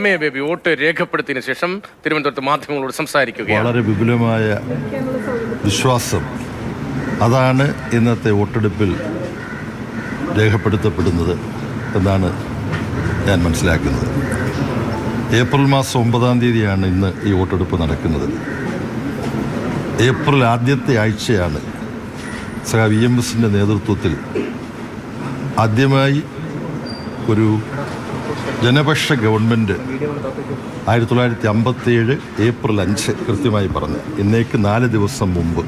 A baby vote രേഖപ്പെടുത്തിയതിനു ശേഷം തിരുവനന്തപുരത്ത് മാധ്യമങ്ങളോട് സംസാരിക്കുകയാണ്. വളരെ വിപുലമായ വിശ്വാസം അതാണ് ഇന്നത്തെ വോട്ടെടുപ്പിൽ രേഖപ്പെടുത്തപ്പെടുന്നത് എന്നാണ് ഞാൻ മനസ്സിലാക്കുന്നത്. ഏപ്രിൽ മാസം 9-ാം തീയതിയാണ് ഇന്ന് ഈ വോട്ടെടുപ്പ് നടക്കുന്നത്. ഏപ്രിൽ ആദ്യത്തെ ആഴ്ചയാണ് EMSന്റെ നേതൃത്വത്തിൽ ആദ്യമായി ഒരു ജനപക്ഷ ഗവൺമെൻറ് 1957 ഏപ്രിൽ 5 കൃത്യമായി പറഞ്ഞു, ഇന്നേക്ക് 4 ദിവസം മുമ്പ്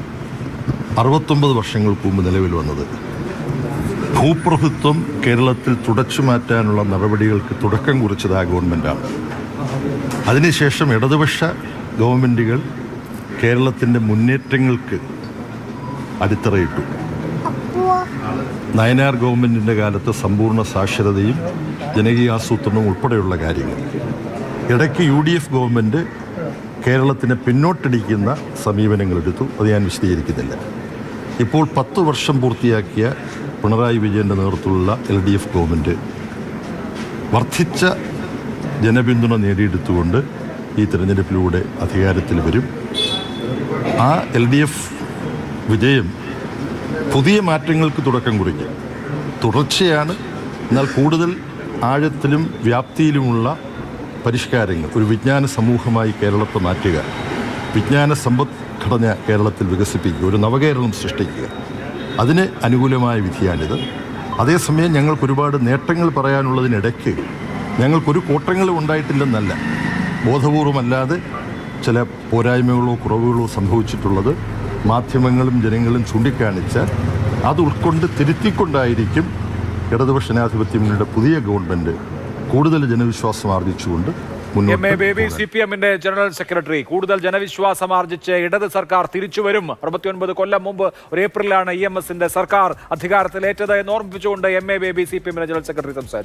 69 വർഷങ്ങൾക്ക് മുമ്പ് നിലവിൽ വന്നത്. ഭൂപ്രഭുത്വം കേരളത്തിൽ തുടച്ചു മാറ്റാനുള്ള നടപടികൾക്ക് തുടക്കം കുറിച്ചത് ആ ഗവൺമെൻറ്റാണ്. അതിനുശേഷം ഇടതുപക്ഷ ഗവൺമെൻറ്റുകൾ കേരളത്തിൻ്റെ മുന്നേറ്റങ്ങൾക്ക് അടിത്തറയിട്ടു. നയനാർ ഗവൺമെൻറ്റിൻ്റെ കാലത്ത് സമ്പൂർണ്ണ സാക്ഷരതയും ജനകീയാസൂത്രണവും ഉൾപ്പെടെയുള്ള കാര്യങ്ങൾ. ഇടയ്ക്ക് UDF ഗവൺമെൻറ് കേരളത്തിനെ പിന്നോട്ടടിക്കുന്ന സമീപനങ്ങളെടുത്തു. അത് ഞാൻ വിശദീകരിക്കുന്നില്ല. ഇപ്പോൾ 10 വർഷം പൂർത്തിയാക്കിയ പിണറായി വിജയൻ്റെ നേതൃത്വത്തിലുള്ള LDF ഗവൺമെൻറ് വർദ്ധിച്ച ജനപിന്തുണ നേടിയെടുത്തുകൊണ്ട് ഈ തിരഞ്ഞെടുപ്പിലൂടെ അധികാരത്തിൽ വരും. ആ LDF വിജയം പുതിയ മാറ്റങ്ങൾക്ക് തുടക്കം കുറിക്കും. തുടർച്ചയാണ്, എന്നാൽ കൂടുതൽ ആഴത്തിലും വ്യാപ്തിയിലുമുള്ള പരിഷ്കാരങ്ങൾ. ഒരു വിജ്ഞാന സമൂഹമായി കേരളത്തെ മാറ്റുക, വിജ്ഞാന സമ്പദ്ഘടന കേരളത്തിൽ വികസിപ്പിക്കുക, ഒരു നവകേരളം സൃഷ്ടിക്കുക, അതിന് അനുകൂലമായ വിധിയാണിത്. അതേസമയം ഞങ്ങൾക്ക് ഒരുപാട് നേട്ടങ്ങൾ പറയാനുള്ളതിനിടയ്ക്ക് ഞങ്ങൾക്കൊരു കോട്ടങ്ങളും ഉണ്ടായിട്ടില്ലെന്നല്ല, ബോധപൂർവമല്ലാതെ ചില പോരായ്മകളോ കുറവുകളോ സംഭവിച്ചിട്ടുള്ളത് മാധ്യമങ്ങളും ജനങ്ങളും ചൂണ്ടിക്കാണിച്ചാൽ അത് ഉൾക്കൊണ്ട് തിരുത്തിക്കൊണ്ടായിരിക്കും ഇടതുപക്ഷ ജനാധിപത്യ മുന്നണിയുടെ പുതിയ ഗവൺമെൻറ് കൂടുതൽ ജനവിശ്വാസം ആർജിച്ചുകൊണ്ട് MA ബേബി CPMന്റെ ജനറൽ സെക്രട്ടറി. കൂടുതൽ ജനവിശ്വാസം ആർജിച്ച് ഇടത് സർക്കാർ തിരിച്ചുവരും. 69 കൊല്ലം മുമ്പ് ഒരു ഏപ്രിലാണ് EMSന്റെ സർക്കാർ അധികാരത്തിലേറ്റത് എന്ന് ഓർമ്മിപ്പിച്ചുകൊണ്ട് MA ബേബി CPMന്റെ ജനറൽ സെക്രട്ടറി സംസാരിച്ചു.